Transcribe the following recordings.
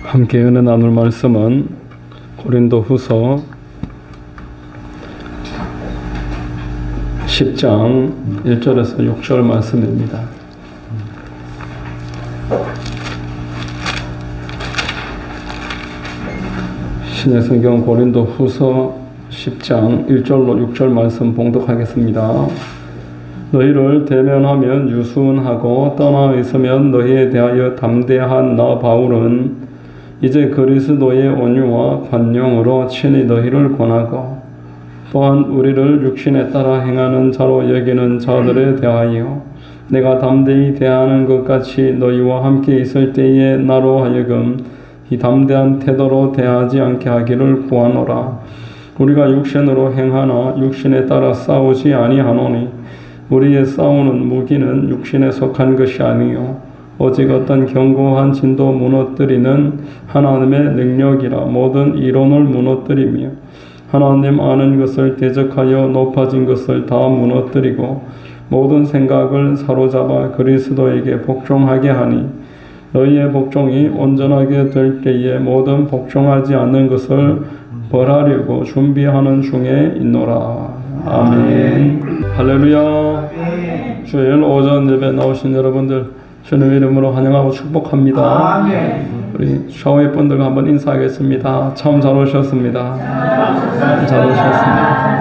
함께 은혜 나눌 말씀은 고린도후서 10장 1절에서 6절 말씀입니다. 신약 성경 고린도후서 10장 1절로 6절 말씀 봉독하겠습니다. 너희를 대면하면 유순하고 떠나 있으면 너희에 대하여 담대한 나 바울은 이제 그리스도의 온유와 관용으로 친히 너희를 권하고 또한 우리를 육신에 따라 행하는 자로 여기는 자들에 대하여 내가 담대히 대하는 것 같이 너희와 함께 있을 때에 나로 하여금 이 담대한 태도로 대하지 않게 하기를 구하노라. 우리가 육신으로 행하나 육신에 따라 싸우지 아니하노니 우리의 싸우는 무기는 육신에 속한 것이 아니요 오직 어떤 견고한 진도 무너뜨리는 하나님의 능력이라. 모든 이론을 무너뜨리며 하나님 아는 것을 대적하여 높아진 것을 다 무너뜨리고 모든 생각을 사로잡아 그리스도에게 복종하게 하니 너희의 복종이 온전하게 될 때에 모든 복종하지 않는 것을 벌하려고 준비하는 중에 있노라. 아멘. 할렐루야. 주일 오전 예배 나오신 여러분들 주님 이름으로 환영하고 축복합니다. 아멘. 우리 샤워의 분들과 한번 인사하겠습니다. 참 잘 오셨습니다. 잘 오셨습니다.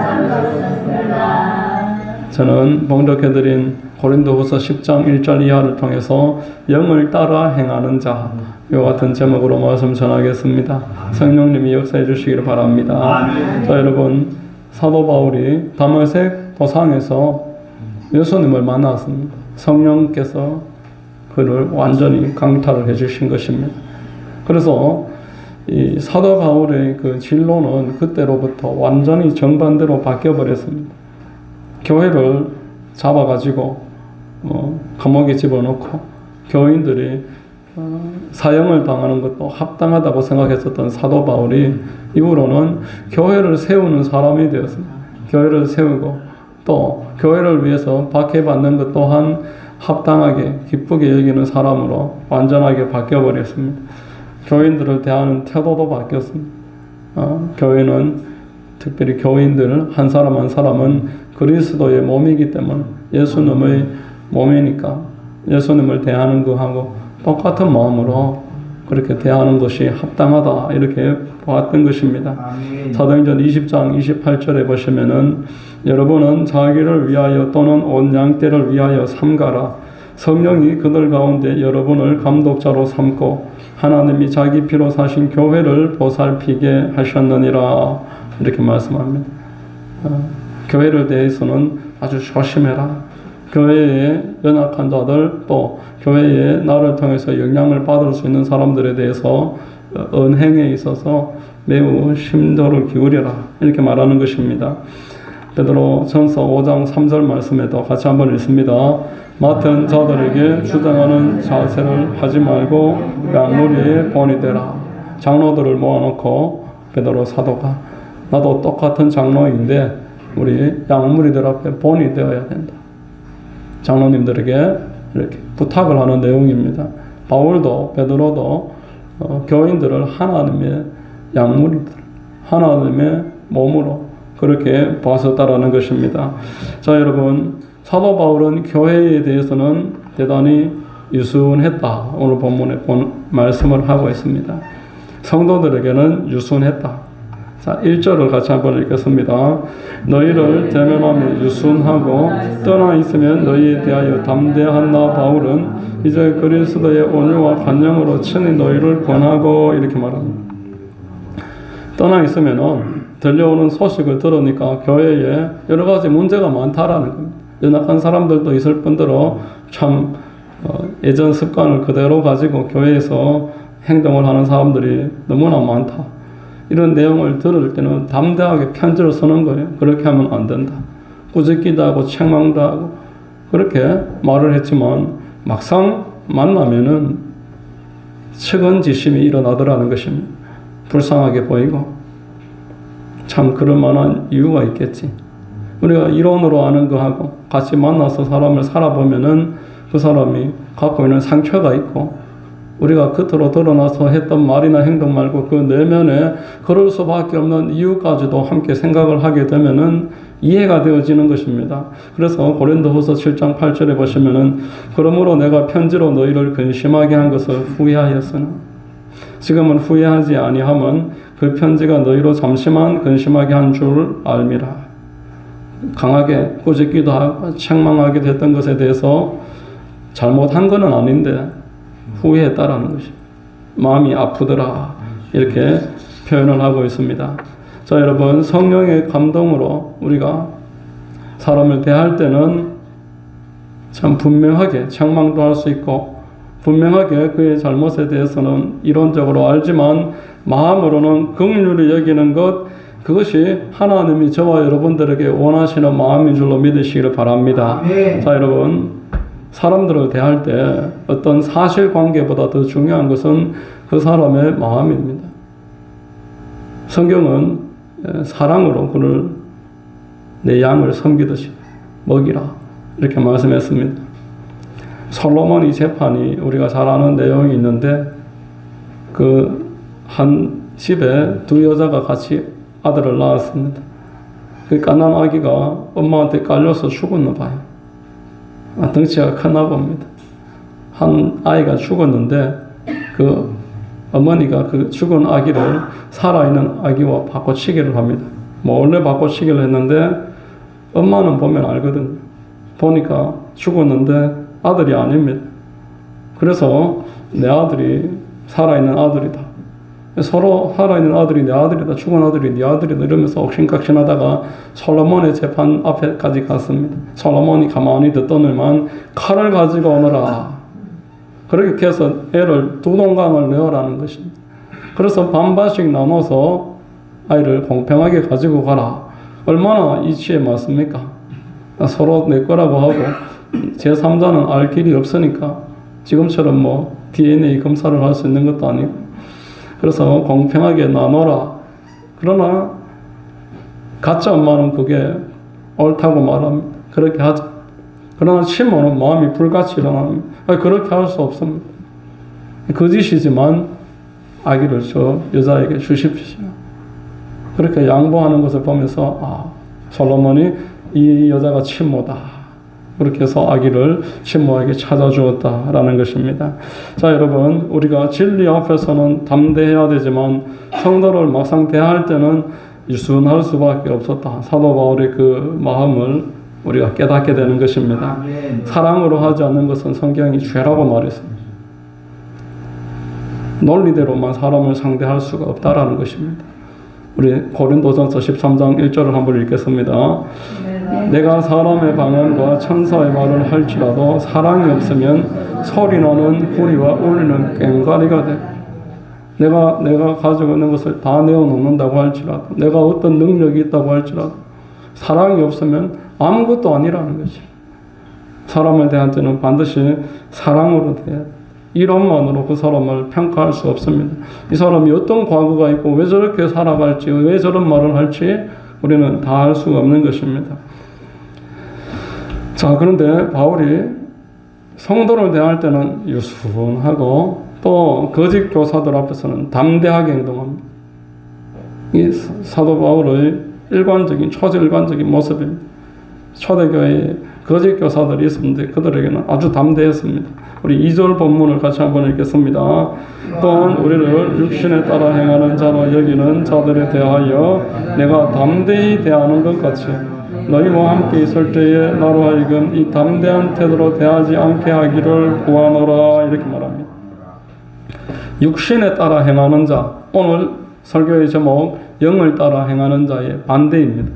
저는 봉독해드린 고린도후서 10장 1절 이하를 통해서 영을 따라 행하는 자, 이와 같은 제목으로 말씀 전하겠습니다. 성령님이 역사해 주시기를 바랍니다. 자, 여러분, 사도 바울이 다메섹 도상에서 예수님을 만났습니다. 성령께서 그를 완전히 강탈을 해주신 것입니다. 그래서 이 사도 바울의 그 진로는 그때로부터 완전히 정반대로 바뀌어버렸습니다. 교회를 잡아가지고 감옥에 집어넣고 교인들이 사형을 당하는 것도 합당하다고 생각했었던 사도 바울이 이후로는 교회를 세우는 사람이 되었습니다. 교회를 세우고 또 교회를 위해서 박해받는 것 또한 합당하게 기쁘게 여기는 사람으로 완전하게 바뀌어버렸습니다. 교인들을 대하는 태도도 바뀌었습니다. 교회는 특별히 교인들 한 사람 한 사람은 그리스도의 몸이기 때문에 예수님의 몸이니까 예수님을 대하는 것하고 똑같은 마음으로 그렇게 대하는 것이 합당하다 이렇게 보았던 것입니다. 사도행전 20장 28절에 보시면은 여러분은 자기를 위하여 또는 온 양떼를 위하여 삼가라. 성령이 그들 가운데 여러분을 감독자로 삼고 하나님이 자기 피로 사신 교회를 보살피게 하셨느니라 이렇게 말씀합니다. 교회를 대해서는 아주 조심해라. 교회에 연약한 자들 또 교회에 나를 통해서 영향을 받을 수 있는 사람들에 대해서 언행에 있어서 매우 심도를 기울여라 이렇게 말하는 것입니다. 베드로 전서 5장 3절 말씀에도 같이 한번 읽습니다. 맡은 자들에게 주장하는 자세를 하지 말고 양무리의 본이 되라. 장로들을 모아놓고 베드로 사도가 나도 똑같은 장로인데 우리 양무리들 앞에 본이 되어야 된다. 장로님들에게 이렇게 부탁을 하는 내용입니다. 바울도 베드로도 교인들을 하나님의 양무리들, 하나님의 몸으로 그렇게 보았었다라는 것입니다. 자, 여러분, 사도 바울은 교회에 대해서는 대단히 유순했다. 오늘 본문에 말씀을 하고 있습니다. 성도들에게는 유순했다. 자, 1절을 같이 한번 읽겠습니다. 너희를 대면하며 유순하고 떠나 있으면 너희에 대하여 담대한 나 바울은 이제 그리스도의 온유와 관용으로 친히 너희를 권하고 이렇게 말합니다. 떠나 있으면은 들려오는 소식을 들으니까 교회에 여러 가지 문제가 많다라는 겁니다. 연약한 사람들도 있을 뿐더러 참 예전 습관을 그대로 가지고 교회에서 행동을 하는 사람들이 너무나 많다. 이런 내용을 들을 때는 담대하게 편지를 쓰는 거예요. 그렇게 하면 안 된다. 꾸짖기도 하고 책망도 하고 그렇게 말을 했지만 막상 만나면은 측은지심이 일어나더라는 것입니다. 불쌍하게 보이고 참 그럴 만한 이유가 있겠지. 우리가 이론으로 아는 거하고 같이 만나서 사람을 살아보면은 그 사람이 갖고 있는 상처가 있고 우리가 겉으로 드러나서 했던 말이나 행동 말고 그 내면에 그럴 수밖에 없는 이유까지도 함께 생각을 하게 되면은 이해가 되어지는 것입니다. 그래서 고린도후서 7장 8절에 보시면은 그러므로 내가 편지로 너희를 근심하게 한 것을 후회하였으나 지금은 후회하지 아니함은 그 편지가 너희로 잠시만 근심하게 한 줄 알미라. 강하게 꾸짖기도 하고 책망하게 됐던 것에 대해서 잘못한 것은 아닌데 후회했다라는 것이 마음이 아프더라 이렇게 표현을 하고 있습니다. 자, 여러분, 성령의 감동으로 우리가 사람을 대할 때는 참 분명하게 책망도 할 수 있고 분명하게 그의 잘못에 대해서는 이론적으로 알지만 마음으로는 긍휼히 여기는 것, 그것이 하나님이 저와 여러분들에게 원하시는 마음인 줄로 믿으시기를 바랍니다. 자, 여러분, 사람들을 대할 때 어떤 사실관계보다 더 중요한 것은 그 사람의 마음입니다. 성경은 사랑으로 그를 내 양을 섬기듯이 먹이라 이렇게 말씀했습니다. 솔로몬의 재판이 우리가 잘 아는 내용이 있는데 그 한 집에 두 여자가 같이 아들을 낳았습니다. 그 갓난 아기가 엄마한테 깔려서 죽었나 봐요. 덩치가 컸나 봅니다. 한 아이가 죽었는데 그 어머니가 그 죽은 아기를 살아있는 아기와 바꿔치기를 합니다. 원래 바꿔치기를 했는데 엄마는 보면 알거든요. 보니까 죽었는데 아들이 아닙니다. 그래서 내 아들이 살아있는 아들이다. 서로 살아있는 아들이 내 아들이다. 죽은 아들이 네 아들이다. 이러면서 옥신각신하다가 솔로몬의 재판 앞에까지 갔습니다. 솔로몬이 가만히 듣더니만 칼을 가지고 오너라. 그렇게 해서 애를 두 동강을 내어라는 것입니다. 그래서 반반씩 나눠서 아이를 공평하게 가지고 가라. 얼마나 이치에 맞습니까? 서로 내 거라고 하고 제3자는 알 길이 없으니까 지금처럼 뭐 DNA 검사를 할 수 있는 것도 아니고 그래서 공평하게 나눠라. 그러나 가짜 엄마는 그게 옳다고 말합니다. 그렇게 하자. 그러나 시몬은 마음이 불같이 일어납니다. 그렇게 할 수 없습니다. 거짓이지만 아기를 저 여자에게 주십시오. 그렇게 양보하는 것을 보면서 솔로몬이 이 여자가 친모다. 그렇게 해서 아기를 친모에게 찾아주었다라는 것입니다. 자, 여러분, 우리가 진리 앞에서는 담대해야 되지만 성도를 막상 대할 때는 유순할 수밖에 없었다. 사도 바울의 그 마음을 우리가 깨닫게 되는 것입니다. 사랑으로 하지 않는 것은 성경이 죄라고 말했습니다. 논리대로만 사람을 상대할 수가 없다라는 것입니다. 우리 고린도전서 13장 1절을 한번 읽겠습니다. 내가 사람의 방언과 천사의 말을 할지라도 사랑이 없으면 소리나는 구리와 울리는 꽹과리가 돼. 내가 가지고 있는 것을 다 내어놓는다고 할지라도 내가 어떤 능력이 있다고 할지라도 사랑이 없으면 아무것도 아니라는 것이. 사람을 대할 때는 반드시 사랑으로 대해야 돼. 이론만으로 그 사람을 평가할 수 없습니다. 이 사람이 어떤 과거가 있고 왜 저렇게 살아갈지 왜 저런 말을 할지 우리는 다 알 수가 없는 것입니다. 자, 그런데 바울이 성도를 대할 때는 유순하고 또 거짓 교사들 앞에서는 담대하게 행동합니다. 이 사도 바울의 일관적인 초일관적인 모습입니다. 초대교회에 거짓 교사들이 있었는데 그들에게는 아주 담대했습니다. 우리 2절 본문을 같이 한번 읽겠습니다. 또한 우리를 육신에 따라 행하는 자로 여기는 자들에 대하여 내가 담대히 대하는 것 같이 너희와 함께 있을 때에 나로 하여금 이 담대한 태도로 대하지 않게 하기를 구하노라 이렇게 말합니다. 육신에 따라 행하는 자, 오늘 설교의 제목 영을 따라 행하는 자의 반대입니다.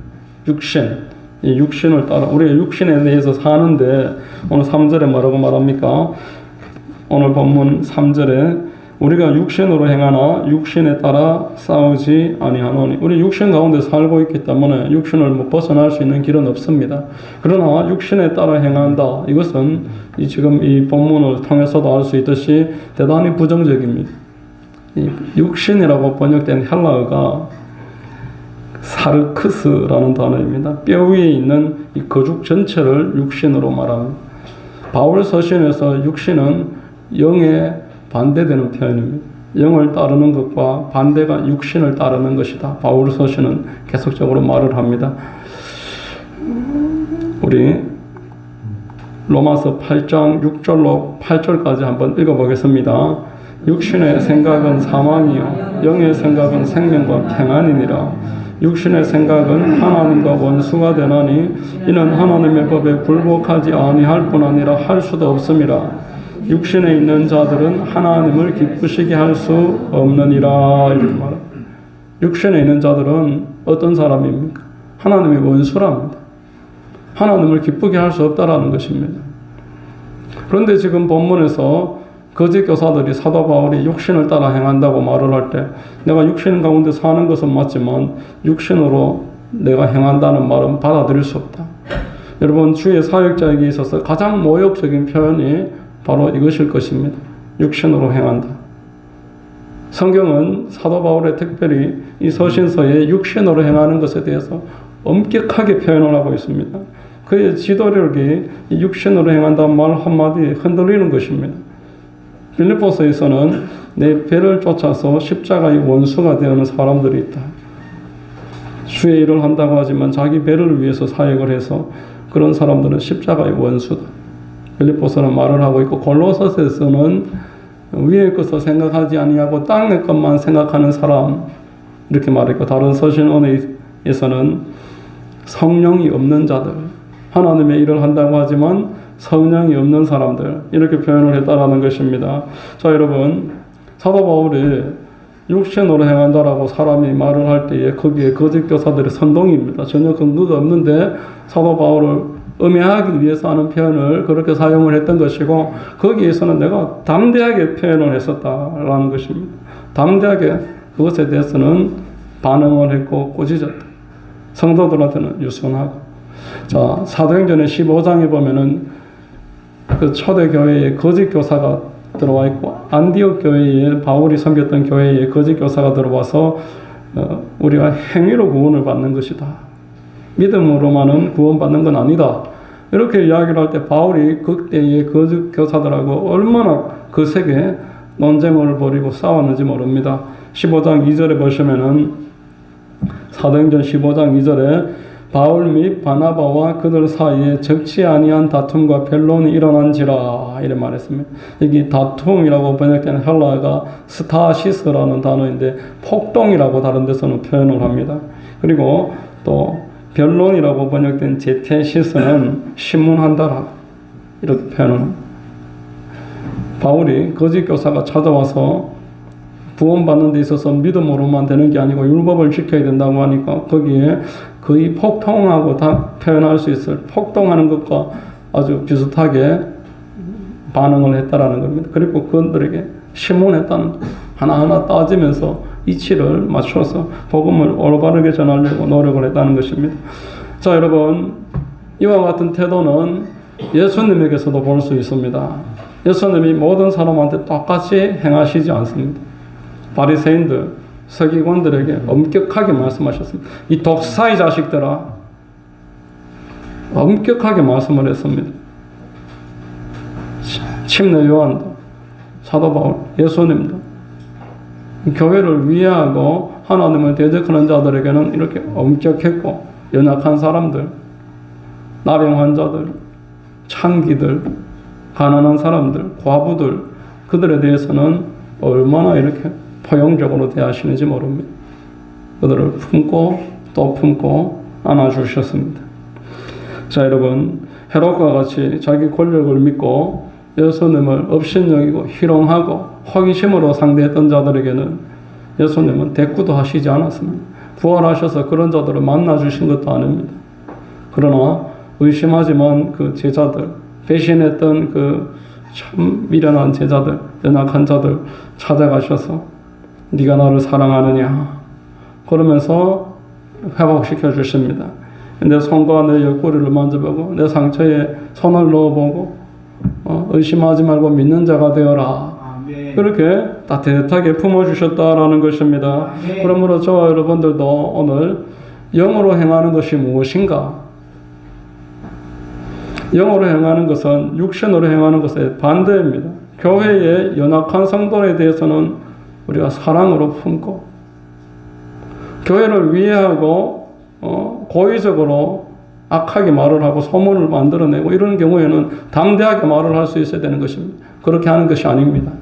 육신. 이 육신을 따라 우리가 육신에 대해서 사는데 오늘 3절에 뭐라고 말합니까? 오늘 본문 3절에 우리가 육신으로 행하나 육신에 따라 싸우지 아니하노니 우리 육신 가운데 살고 있기 때문에 육신을 못 벗어날 수 있는 길은 없습니다. 그러나 육신에 따라 행한다. 이것은 지금 이 본문을 통해서도 알 수 있듯이 대단히 부정적입니다. 이 육신이라고 번역된 헬라어가 사르크스라는 단어입니다. 뼈 위에 있는 이 거죽 전체를 육신으로 말합니다. 바울 서신에서 육신은 영의 반대되는 표현입니다. 영을 따르는 것과 반대가 육신을 따르는 것이다. 바울 서신은 계속적으로 말을 합니다. 우리 로마서 8장 6절로 8절까지 한번 읽어보겠습니다. 육신의 생각은 사망이요 영의 생각은 생명과 평안이니라. 육신의 생각은 하나님과 원수가 되나니 이는 하나님의 법에 굴복하지 아니할 뿐 아니라 할 수도 없음이라. 육신에 있는 자들은 하나님을 기쁘시게 할 수 없느니라. 이렇게 말합니다. 육신에 있는 자들은 어떤 사람입니까? 하나님의 원수랍니다. 하나님을 기쁘게 할 수 없다라는 것입니다. 그런데 지금 본문에서 거짓 교사들이 사도 바울이 육신을 따라 행한다고 말을 할 때 내가 육신 가운데 사는 것은 맞지만 육신으로 내가 행한다는 말은 받아들일 수 없다. 여러분, 주의 사역자에게 있어서 가장 모욕적인 표현이 바로 이것일 것입니다. 육신으로 행한다. 성경은 사도 바울의 특별히 이 서신서에 육신으로 행하는 것에 대해서 엄격하게 표현을 하고 있습니다. 그의 지도력이 육신으로 행한다는 말 한마디에 흔들리는 것입니다. 빌립보서에서는 내 배를 쫓아서 십자가의 원수가 되는 사람들이 있다. 주의 일을 한다고 하지만 자기 배를 위해서 사역을 해서 그런 사람들은 십자가의 원수다. 빌립보서는 말을 하고 있고, 골로새서는 위의 것을 생각하지 아니하고 땅의 것만 생각하는 사람 이렇게 말했고, 다른 서신 언어에서는 성령이 없는 자들, 하나님의 일을 한다고 하지만 성령이 없는 사람들 이렇게 표현을 했다라는 것입니다. 자, 여러분, 사도 바울이 육신으로 행한다라고 사람이 말을 할 때에 거기에 거짓 교사들의 선동입니다. 전혀 근거가 없는데 사도 바울을 음해하기 위해서 하는 표현을 그렇게 사용을 했던 것이고, 거기에서는 내가 담대하게 표현을 했었다라는 것입니다. 담대하게 그것에 대해서는 반응을 했고 꾸짖었다. 성도들한테는 유순하고. 자, 사도행전의 15장에 보면은 그 초대 교회에 거짓 교사가 들어와 있고, 안디옥 교회에 바울이 섬겼던 교회에 거짓 교사가 들어와서 우리가 행위로 구원을 받는 것이다. 믿음으로만은 구원받는 건 아니다. 이렇게 이야기를 할 때 바울이 그때의 거짓 교사들하고 얼마나 거세게 논쟁을 벌이고 싸웠는지 모릅니다. 15장 2절에 보시면은, 사도행전 15장 2절에 바울 및 바나바와 그들 사이에 적지 아니한 다툼과 변론이 일어난지라 이렇게 말했습니다. 여기 다툼이라고 번역된 헬라어가 스타시스라는 단어인데 폭동이라고 다른 데서는 표현을 합니다. 그리고 또 변론이라고 번역된 제테시스는 신문한다라 이렇게 표현을 합니다. 바울이 거짓 교사가 찾아와서 구원받는 데 있어서 믿음으로만 되는 게 아니고 율법을 지켜야 된다고 하니까 거기에 거의 폭동하고 다 표현할 수 있을, 폭동하는 것과 아주 비슷하게 반응을 했다라는 겁니다. 그리고 그들에게 신문했다는, 하나하나 따지면서 이치를 맞춰서 복음을 올바르게 전하려고 노력을 했다는 것입니다. 자, 여러분, 이와 같은 태도는 예수님에게서도 볼 수 있습니다. 예수님이 모든 사람한테 똑같이 행하시지 않습니다. 바리새인들, 서기관들에게 엄격하게 말씀하셨습니다. 이 독사의 자식들아, 엄격하게 말씀을 했습니다. 침례 요한도, 사도 바울, 예수님도 교회를 위해하고 하나님을 대적하는 자들에게는 이렇게 엄격했고, 연약한 사람들, 나병 환자들, 창기들, 가난한 사람들, 과부들, 그들에 대해서는 얼마나 이렇게 포용적으로 대하시는지 모릅니다. 그들을 품고 또 품고 안아주셨습니다. 자, 여러분, 헤롯과 같이 자기 권력을 믿고 예수님을 업신여기고 희롱하고 호기심으로 상대했던 자들에게는 예수님은 대꾸도 하시지 않았습니다. 부활하셔서 그런 자들을 만나주신 것도 아닙니다. 그러나 의심하지만 그 제자들, 배신했던 그 참 미련한 제자들, 연약한 자들 찾아가셔서 네가 나를 사랑하느냐 그러면서 회복시켜 주십니다. 내 손과 내 옆구리를 만져보고 내 상처에 손을 넣어보고 의심하지 말고 믿는 자가 되어라. 아멘. 그렇게 따뜻하게 품어주셨다라는 것입니다. 아멘. 그러므로 저와 여러분들도 오늘 영으로 행하는 것이 무엇인가? 영으로 행하는 것은 육신으로 행하는 것의 반대입니다. 교회의 연약한 성도에 대해서는 우리가 사랑으로 품고, 교회를 위해하고 고의적으로 악하게 말을 하고 소문을 만들어내고 이런 경우에는 담대하게 말을 할 수 있어야 되는 것입니다. 그렇게 하는 것이 아닙니다.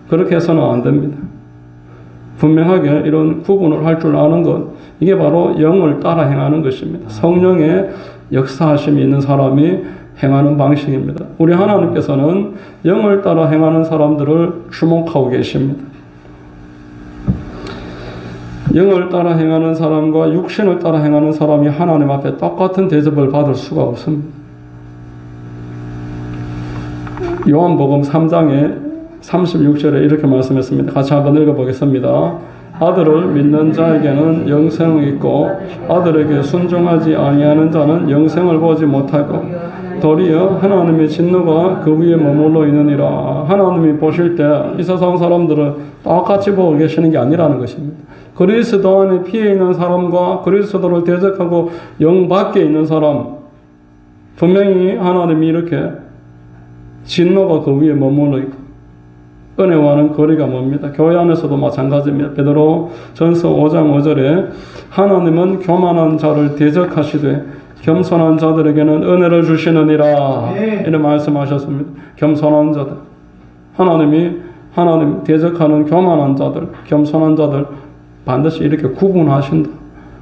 그렇게 해서는 안 됩니다. 분명하게 이런 구분을 할 줄 아는 것, 이게 바로 영을 따라 행하는 것입니다. 성령의 역사하심이 있는 사람이 행하는 방식입니다. 우리 하나님께서는 영을 따라 행하는 사람들을 주목하고 계십니다. 영을 따라 행하는 사람과 육신을 따라 행하는 사람이 하나님 앞에 똑같은 대접을 받을 수가 없습니다. 요한복음 3장에 36절에 이렇게 말씀했습니다. 같이 한번 읽어보겠습니다. 아들을 믿는 자에게는 영생이 있고 아들에게 순종하지 아니하는 자는 영생을 보지 못하고 도리어 하나님의 진노가 그 위에 머물러 있느니라. 하나님이 보실 때 이 세상 사람들을 똑같이 보고 계시는 게 아니라는 것입니다. 그리스도 안에 피해 있는 사람과 그리스도를 대적하고 영 밖에 있는 사람, 분명히 하나님이 이렇게 진노가 그 위에 머물러 있고 은혜와는 거리가 멉니다. 교회 안에서도 마찬가지입니다. 베드로 전서 5장 5절에 하나님은 교만한 자를 대적하시되 겸손한 자들에게는 은혜를 주시느니라. 이런 말씀하셨습니다. 겸손한 자들. 하나님 대적하는 교만한 자들, 겸손한 자들 반드시 이렇게 구분하신다.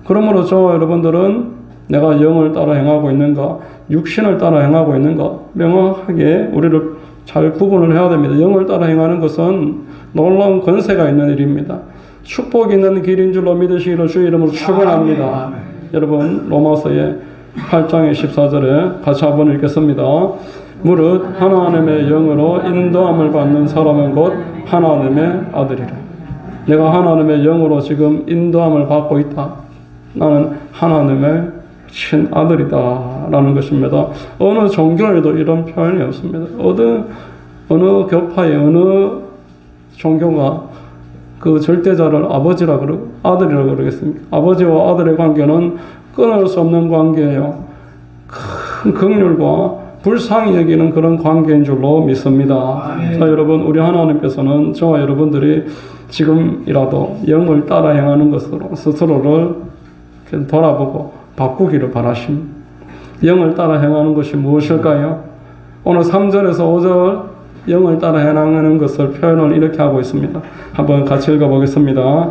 그러므로 저와 여러분들은 내가 영을 따라 행하고 있는가, 육신을 따라 행하고 있는가 명확하게 우리를 잘 구분을 해야 됩니다. 영을 따라 행하는 것은 놀라운 권세가 있는 일입니다. 축복이 있는 길인 줄로 믿으시기를 주의 이름으로 축원합니다. 여러분 로마서의 8장의 14절에 같이 한번 읽겠습니다. 무릇 하나님의 영으로 인도함을 받는 사람은 곧 하나님의 아들이라. 내가 하나님의 영으로 지금 인도함을 받고 있다. 나는 하나님의 친아들이다 라는 것입니다. 어느 종교에도 이런 표현이 없습니다. 어느 교파의 어느 종교가 그 절대자를 아버지라 그러고 아들이라 그러겠습니까? 아버지와 아들의 관계는 끊을 수 없는 관계예요. 큰 긍휼과 불쌍히 여기는 그런 관계인 줄로 믿습니다. 자, 여러분, 우리 하나님께서는 저와 여러분들이 지금이라도 영을 따라 행하는 것으로 스스로를 돌아보고 바꾸기를 바라십니다. 영을 따라 행하는 것이 무엇일까요? 오늘 3절에서 5절 영을 따라 행하는 것을 표현을 이렇게 하고 있습니다. 한번 같이 읽어보겠습니다.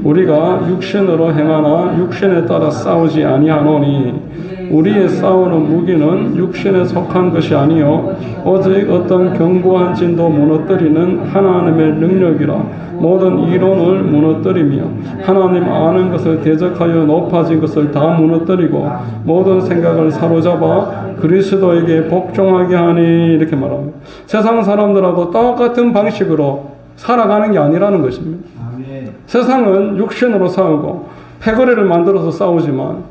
우리가 육신으로 행하나 육신에 따라 싸우지 아니하노니 우리의 싸우는 무기는 육신에 속한 것이 아니요 오직 어떤 견고한 진도 무너뜨리는 하나님의 능력이라. 모든 이론을 무너뜨리며 하나님 아는 것을 대적하여 높아진 것을 다 무너뜨리고 모든 생각을 사로잡아 그리스도에게 복종하게 하니. 이렇게 말합니다. 세상 사람들하고 똑같은 방식으로 살아가는 게 아니라는 것입니다. 아멘. 세상은 육신으로 싸우고 패거리를 만들어서 싸우지만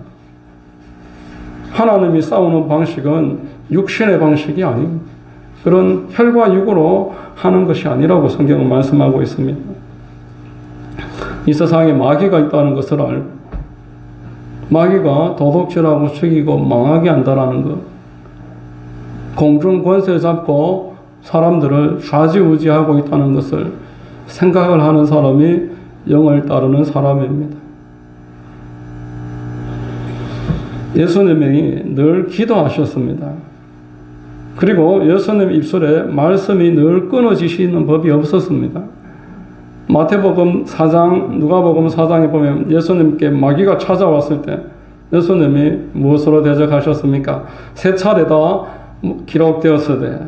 하나님이 싸우는 방식은 육신의 방식이 아닙니다. 그런 혈과 육으로 하는 것이 아니라고 성경은 말씀하고 있습니다. 이 세상에 마귀가 있다는 것을 알고 마귀가 도둑질하고 죽이고 망하게 한다라는 것, 공중 권세 잡고 사람들을 좌지우지하고 있다는 것을 생각을 하는 사람이 영을 따르는 사람입니다. 예수님이 늘 기도하셨습니다. 그리고 예수님 입술에 말씀이 늘 끊어지시는 법이 없었습니다. 마태복음 4장, 누가복음 4장에 보면 예수님께 마귀가 찾아왔을 때 예수님이 무엇으로 대적하셨습니까? 세 차례 다 기록되었으되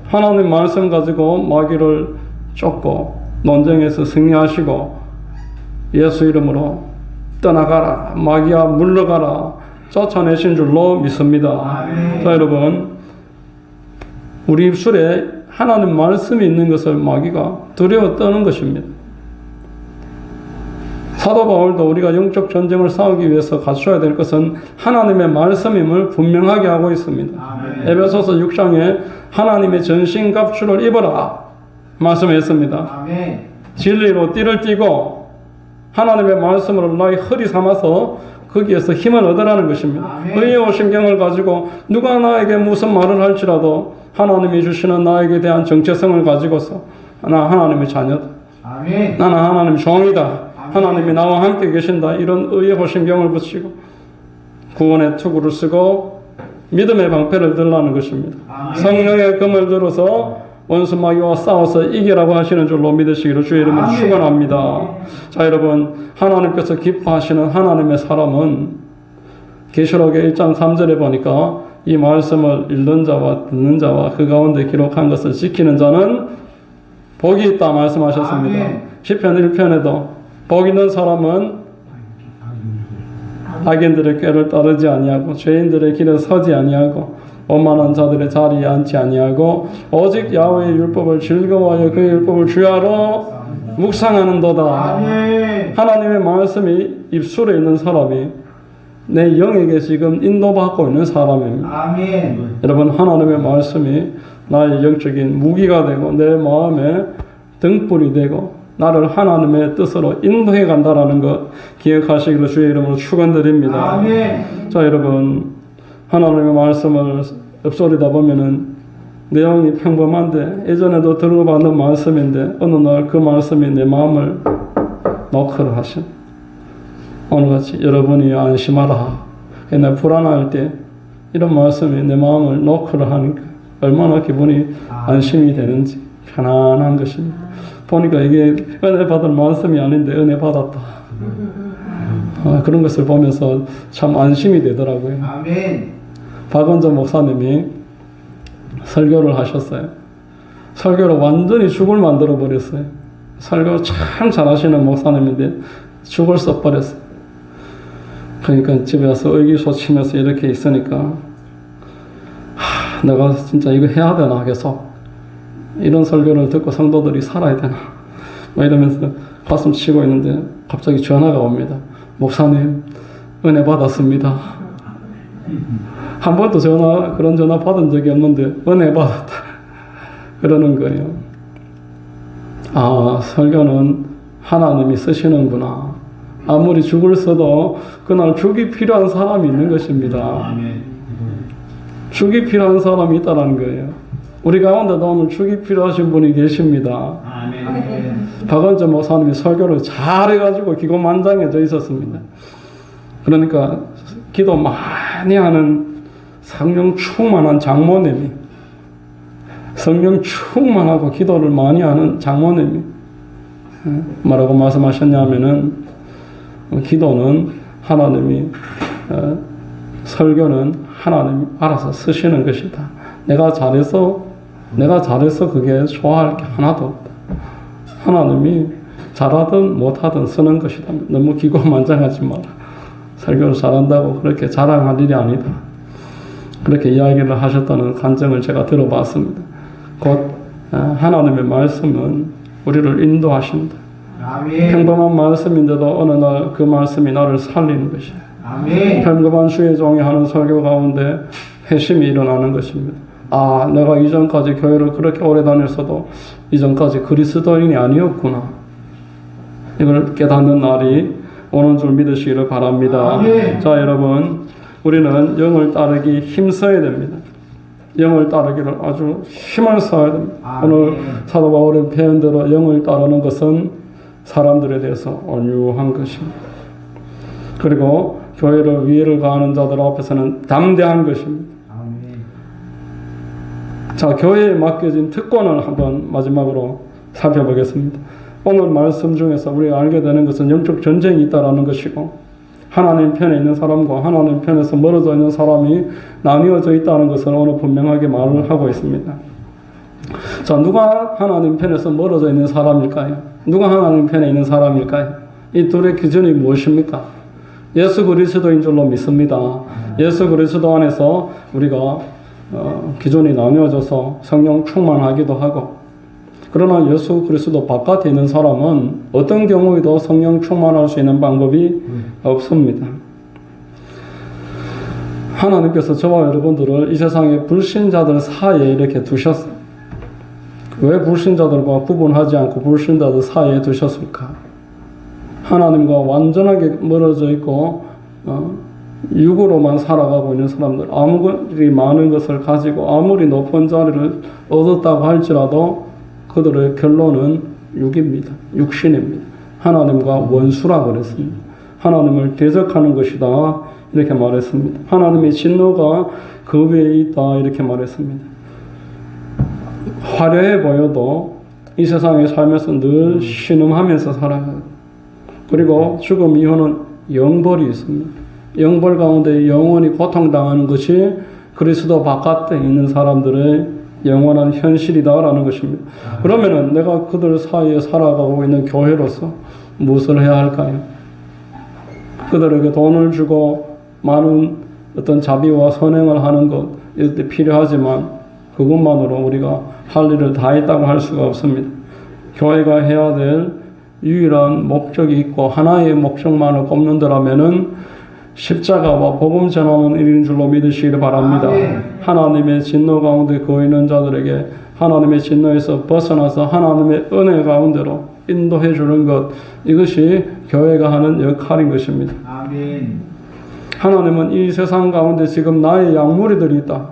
하나님 말씀 가지고 마귀를 쫓고 논쟁에서 승리하시고 예수 이름으로 떠나가라, 마귀야 물러가라 쫓아내신 줄로 믿습니다. 자, 여러분, 우리 입술에 하나님 말씀이 있는 것을 마귀가 두려워 떠는 것입니다. 사도 바울도 우리가 영적 전쟁을 싸우기 위해서 갖춰야 될 것은 하나님의 말씀임을 분명하게 하고 있습니다. 아멘. 에베소서 6장에 하나님의 전신갑주를 입어라 말씀했습니다. 아멘. 진리로 띠를 띠고 하나님의 말씀으로 나의 허리 삼아서 거기에서 힘을 얻으라는 것입니다. 아멘. 의의 오심경을 가지고 누가 나에게 무슨 말을 할지라도 하나님이 주시는 나에게 대한 정체성을 가지고서 나 하나님의 자녀다. 아멘. 나는 하나님의 종이다. 아멘. 하나님이 나와 함께 계신다. 이런 의의 호심경을 붙이고 구원의 투구를 쓰고 믿음의 방패를 들라는 것입니다. 아멘. 성령의 검을 들어서 원수 마귀와 싸워서 이기라고 하시는 줄로 믿으시기를 주의 이름으로 아멘. 축원합니다. 자, 여러분, 하나님께서 기뻐하시는 하나님의 사람은 계시록의 1장 3절에 보니까 이 말씀을 읽는 자와 듣는 자와 그 가운데 기록한 것을 지키는 자는 복이 있다 말씀하셨습니다. 아멘. 시편 1편에도 복 있는 사람은 악인들의 꾀를 따르지 아니하고 죄인들의 길에 서지 아니하고 오만한 자들의 자리에 앉지 아니하고 오직 야훼의 율법을 즐거워하여 그의 율법을 주야로 묵상하는도다. 아멘. 하나님의 말씀이 입술에 있는 사람이 내 영에게 지금 인도받고 있는 사람입니다. 아멘. 여러분, 하나님의 말씀이 나의 영적인 무기가 되고 내 마음의 등불이 되고 나를 하나님의 뜻으로 인도해 간다라는 것 기억하시기를 주의 이름으로 축원드립니다. 아멘. 자, 여러분, 하나님의 말씀을 읊소리다 보면은 내용이 평범한데 예전에도 들어봤는 말씀인데 어느 날 그 말씀이 내 마음을 노크를 하신 오늘같이 여러분이 안심하라. 내 불안할 때 이런 말씀이 내 마음을 노크를 하니까 얼마나 기분이 안심이 되는지 편안한 것입니다. 보니까 이게 은혜 받을 말씀이 아닌데 은혜 받았다. 그런 것을 보면서 참 안심이 되더라고요. 아멘. 박원전 목사님이 설교를 하셨어요. 설교를 완전히 죽을 만들어 버렸어요. 설교 참 잘하시는 목사님인데 죽을 써버렸어요. 그러니까 집에 와서 의기소침해서 이렇게 있으니까 내가 진짜 이거 해야 되나 계속 이런 설교를 듣고 성도들이 살아야 되나 뭐 이러면서 가슴 치고 있는데 갑자기 전화가 옵니다. 목사님 은혜 받았습니다. 한 번도 그런 전화 받은 적이 없는데 은혜 받았다 그러는 거예요. 아, 설교는 하나님이 쓰시는구나. 아무리 죽을 써도 그날 죽이 필요한 사람이 있는 것입니다. 아멘. 죽이 필요한 사람이 있다는 거예요. 우리 가운데도 오늘 죽이 필요하신 분이 계십니다. 아멘. 박원전 목사님이 설교를 잘해가지고 기고만장해져 있었습니다. 그러니까 기도 많이 하는 성령 충만한 장모님이 성령 충만하고 기도를 많이 하는 장모님이 뭐라고 말씀하셨냐면은 기도는 하나님이 설교는 하나님이 알아서 쓰시는 것이다. 내가 잘해서 그게 좋아할 게 하나도 없다. 하나님이 잘하든 못하든 쓰는 것이다. 너무 기고만장하지 마라. 설교를 잘한다고 그렇게 자랑할 일이 아니다. 그렇게 이야기를 하셨다는 간증을 제가 들어봤습니다. 곧 하나님의 말씀은 우리를 인도하신다. 아멘. 평범한 말씀인데도 어느 날 그 말씀이 나를 살리는 것이에요. 아멘. 평범한 주의 종이 하는 설교 가운데 회심이 일어나는 것입니다. 아, 내가 이전까지 교회를 그렇게 오래 다녔어도 이전까지 그리스도인이 아니었구나. 이걸 깨닫는 날이 오는 줄 믿으시기를 바랍니다. 아멘. 자, 여러분, 우리는 영을 따르기 힘써야 됩니다. 영을 따르기를 아주 힘을 써야 됩니다. 아멘. 오늘 사도 바울의 표현대로 영을 따르는 것은 사람들에 대해서 온유한 것입니다. 그리고 교회를 위해를 가하는 자들 앞에서는 담대한 것입니다. 아멘. 자, 교회에 맡겨진 특권을 한번 마지막으로 살펴보겠습니다. 오늘 말씀 중에서 우리가 알게 되는 것은 영적 전쟁이 있다는 것이고 하나님 편에 있는 사람과 하나님 편에서 멀어져 있는 사람이 나뉘어져 있다는 것을 오늘 분명하게 말을 하고 있습니다. 자, 누가 하나님 편에서 멀어져 있는 사람일까요? 누가 하나님 편에 있는 사람일까요? 이 둘의 기준이 무엇입니까? 예수 그리스도인 줄로 믿습니다. 예수 그리스도 안에서 우리가 기준이 나뉘어져서 성령 충만하기도 하고, 그러나 예수 그리스도 바깥에 있는 사람은 어떤 경우에도 성령 충만할 수 있는 방법이 없습니다. 하나님께서 저와 여러분들을 이 세상의 불신자들 사이에 이렇게 두셨어요. 왜 불신자들과 구분하지 않고 불신자들 사이에 두셨을까? 하나님과 완전하게 멀어져 있고 육으로만 살아가고 있는 사람들, 아무리 많은 것을 가지고 아무리 높은 자리를 얻었다고 할지라도 그들의 결론은 육입니다. 육신입니다. 하나님과 원수라고 그랬습니다. 하나님을 대적하는 것이다 이렇게 말했습니다. 하나님의 진노가 그 위에 있다 이렇게 말했습니다. 화려해 보여도 이 세상에 살면서 늘 신음하면서 살아가요. 그리고 죽음 이후는 영벌이 있습니다. 영벌 가운데 영원히 고통당하는 것이 그리스도 바깥에 있는 사람들의 영원한 현실이다라는 것입니다. 그러면은 내가 그들 사이에 살아가고 있는 교회로서 무엇을 해야 할까요? 그들에게 돈을 주고 많은 어떤 자비와 선행을 하는 것 이때 필요하지만 그것만으로 우리가 할 일을 다 했다고 할 수가 없습니다. 교회가 해야 될 유일한 목적이 있고 하나의 목적만을 꼽는다라면은 십자가와 복음 전하는 일인 줄로 믿으시기를 바랍니다. 하나님의 진노 가운데 거해 있는 자들에게 하나님의 진노에서 벗어나서 하나님의 은혜 가운데로 인도해 주는 것, 이것이 교회가 하는 역할인 것입니다. 아멘. 하나님은 이 세상 가운데 지금 나의 양무리들이 있다.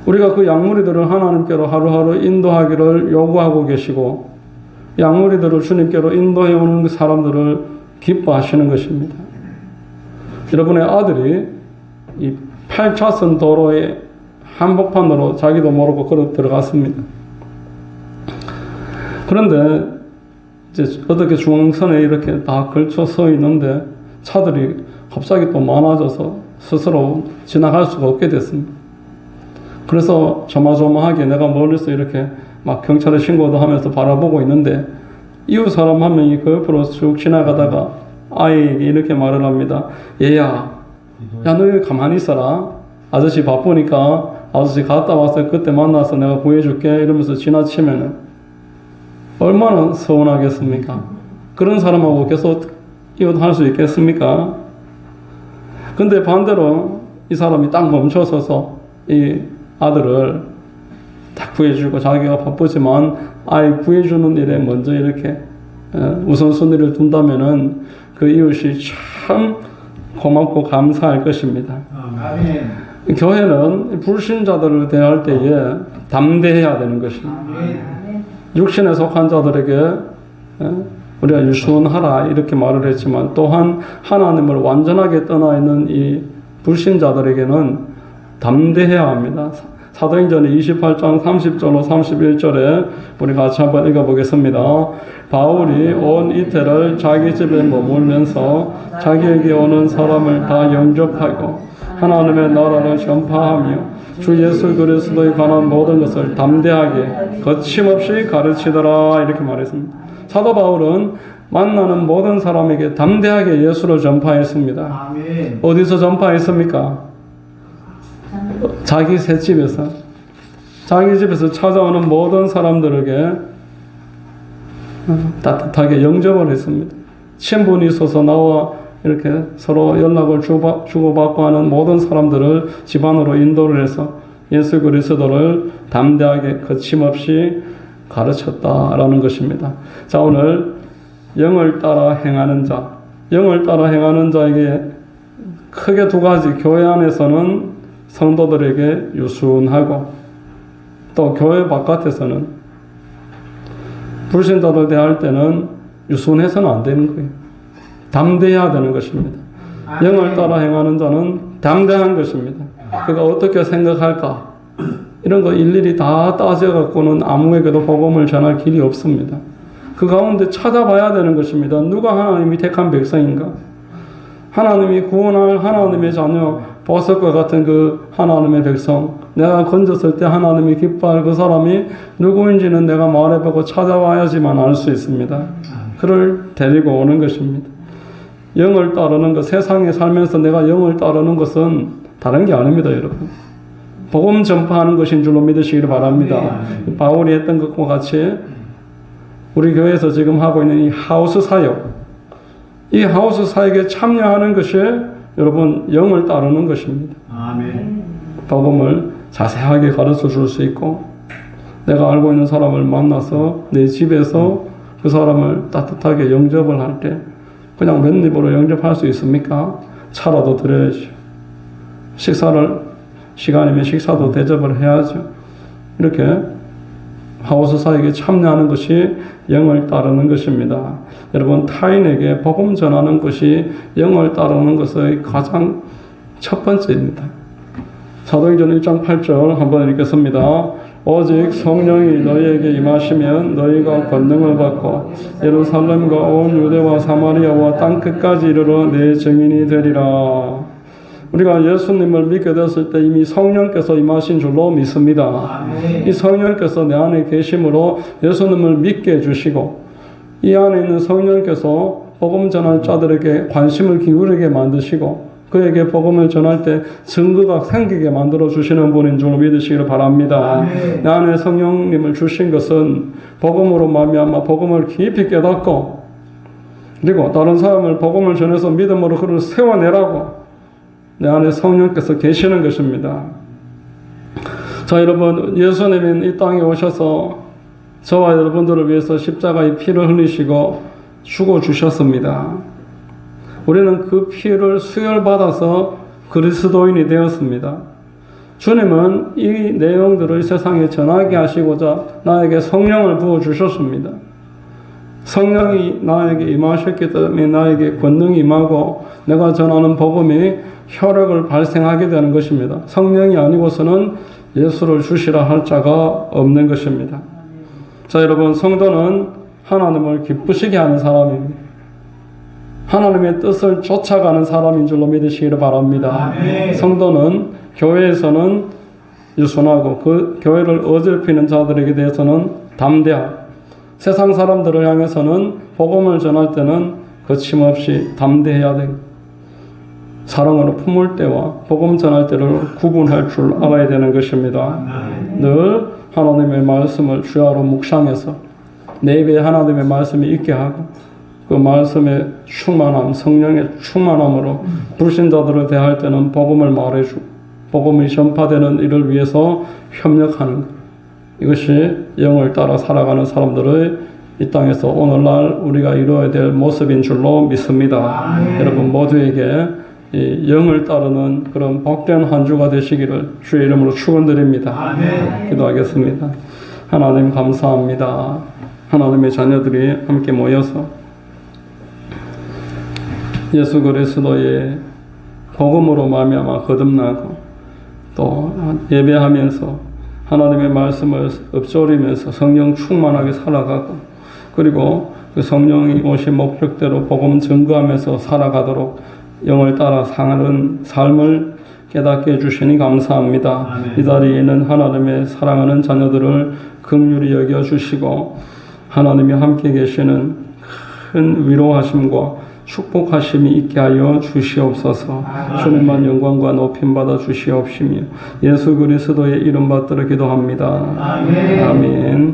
우리가 그 양무리들을 하나님께로 하루하루 인도하기를 요구하고 계시고 양무리들을 주님께로 인도해 오는 사람들을 기뻐하시는 것입니다. 여러분의 아들이 이 8차선 도로에 한복판으로 자기도 모르고 걸어 들어갔습니다. 그런데 이제 어떻게 중앙선에 이렇게 다 걸쳐 서 있는데 차들이 갑자기 또 많아져서 스스로 지나갈 수가 없게 됐습니다. 그래서 조마조마하게 내가 멀리서 이렇게 막 경찰에 신고도 하면서 바라보고 있는데 이웃 사람 한 명이 그 옆으로 쭉 지나가다가 아이에게 이렇게 말을 합니다. 얘야, 야 너 여기 가만히 있어라. 아저씨 바쁘니까 아저씨 갔다 와서 그때 만나서 내가 구해줄게 이러면서 지나치면은 얼마나 서운하겠습니까? 그런 사람하고 계속 이웃할 수 있겠습니까? 근데 반대로 이 사람이 딱 멈춰서서 이 아들을 딱 구해주고 자기가 바쁘지만 아이 구해주는 일에 먼저 이렇게 우선순위를 둔다면은 그 이웃이 참 고맙고 감사할 것입니다. 아멘. 교회는 불신자들을 대할 때에 담대해야 되는 것입니다. 아멘. 육신에 속한 자들에게 우리가 유순하라 이렇게 말을 했지만 또한 하나님을 완전하게 떠나 있는 이 불신자들에게는 담대해야 합니다. 사도행전 28장 30절로 31절에 우리 같이 한번 읽어보겠습니다. 바울이 온 이태를 자기 집에 머물면서 자기에게 오는 사람을 다 영접하고 하나님의 나라를 전파하며 주 예수 그리스도에 관한 모든 것을 담대하게 거침없이 가르치더라 이렇게 말했습니다. 사도 바울은 만나는 모든 사람에게 담대하게 예수를 전파했습니다. 아멘. 어디서 전파했습니까? 자기 셋집에서, 자기 집에서 찾아오는 모든 사람들에게 따뜻하게 영접을 했습니다. 친분이 있어서 나와 이렇게 서로 연락을 주고받고 하는 모든 사람들을 집안으로 인도를 해서 예수 그리스도를 담대하게 거침없이 가르쳤다라는 것입니다. 자, 오늘 영을 따라 행하는 자, 영을 따라 행하는 자에게 크게 두 가지, 교회 안에서는 성도들에게 유순하고 또 교회 바깥에서는 불신자들 대할 때는 유순해서는 안 되는 거예요. 담대해야 되는 것입니다. 영을 따라 행하는 자는 담대한 것입니다. 그가 어떻게 생각할까? 이런 거 일일이 다 따져갖고는 아무에게도 복음을 전할 길이 없습니다. 그 가운데 찾아봐야 되는 것입니다. 누가 하나님이 택한 백성인가? 하나님이 구원할 하나님의 자녀, 보석과 같은 그 하나님의 백성, 내가 건졌을 때 하나님이 기뻐할 그 사람이 누구인지는 내가 말해보고 찾아와야지만 알 수 있습니다. 그를 데리고 오는 것입니다. 영을 따르는 것, 세상에 살면서 내가 영을 따르는 것은 다른 게 아닙니다, 여러분. 복음 전파하는 것인 줄로 믿으시기를 바랍니다. 바울이 했던 것과 같이 우리 교회에서 지금 하고 있는 이 하우스 사역, 이 하우스 사역에 참여하는 것이 여러분 영을 따르는 것입니다. 아멘. 복음을 자세하게 가르쳐 줄 수 있고 내가 알고 있는 사람을 만나서 내 집에서 그 사람을 따뜻하게 영접을 할 때 그냥 맨입으로 영접할 수 있습니까? 차라도 드려야죠. 시간이면 식사도 대접을 해야죠. 이렇게 하우스사에게 참여하는 것이 영을 따르는 것입니다. 여러분, 타인에게 복음 전하는 것이 영을 따르는 것의 가장 첫 번째입니다. 사도행전 1장 8절 한번 읽겠습니다. 오직 성령이 너희에게 임하시면 너희가 권능을 받고 예루살렘과 온 유대와 사마리아와 땅끝까지 이르러 내 증인이 되리라. 우리가 예수님을 믿게 됐을 때 이미 성령께서 임하신 줄로 믿습니다. 이 성령께서 내 안에 계심으로 예수님을 믿게 해주시고 이 안에 있는 성령께서 복음 전할 자들에게 관심을 기울이게 만드시고 그에게 복음을 전할 때 증거가 생기게 만들어 주시는 분인 줄 믿으시기를 바랍니다. 내 안에 성령님을 주신 것은 복음으로 말미암아 복음을 깊이 깨닫고 그리고 다른 사람을 복음을 전해서 믿음으로 그를 세워내라고 내 안에 성령께서 계시는 것입니다. 자, 여러분, 예수님은 이 땅에 오셔서 저와 여러분들을 위해서 십자가의 피를 흘리시고 죽어주셨습니다. 우리는 그 피를 수혈받아서 그리스도인이 되었습니다. 주님은 이 내용들을 세상에 전하게 하시고자 나에게 성령을 부어주셨습니다. 성령이 나에게 임하셨기 때문에 나에게 권능이 임하고 내가 전하는 복음이 효력을 발생하게 되는 것입니다. 성령이 아니고서는 예수를 주시라 할 자가 없는 것입니다. 자, 여러분, 성도는 하나님을 기쁘시게 하는 사람입니다. 하나님의 뜻을 쫓아가는 사람인 줄로 믿으시기를 바랍니다. 성도는 교회에서는 유순하고 그 교회를 어질피는 자들에게 대해서는 담대하고 세상 사람들을 향해서는 복음을 전할 때는 거침없이 담대해야 되고 사랑으로 품을 때와 복음 전할 때를 구분할 줄 알아야 되는 것입니다. 늘 하나님의 말씀을 주야로 묵상해서 내 입에 하나님의 말씀이 있게 하고 그 말씀의 충만함, 성령의 충만함으로 불신자들을 대할 때는 복음을 말해주고 복음이 전파되는 일을 위해서 협력하는 것. 이것이 영을 따라 살아가는 사람들의 이 땅에서 오늘날 우리가 이루어야 될 모습인 줄로 믿습니다. 여러분 모두에게 이 영을 따르는 그런 복된 한 주가 되시기를 주의 이름으로 축원드립니다. 기도하겠습니다. 하나님 감사합니다. 하나님의 자녀들이 함께 모여서 예수 그리스도의 복음으로 말미암아 거듭나고 또 예배하면서 하나님의 말씀을 읊조리면서 성령 충만하게 살아가고 그리고 그 성령이 오신 목적대로 복음 증거하면서 살아가도록 영을 따라 사는 삶을 깨닫게 해주시니 감사합니다. 이 자리에 있는 하나님의 사랑하는 자녀들을 긍휼히 여겨주시고 하나님이 함께 계시는 큰 위로하심과 축복하심이 있게 하여 주시옵소서. 주님만 영광과 높임 받아 주시옵시며 예수 그리스도의 이름 받들어 기도합니다. 아멘.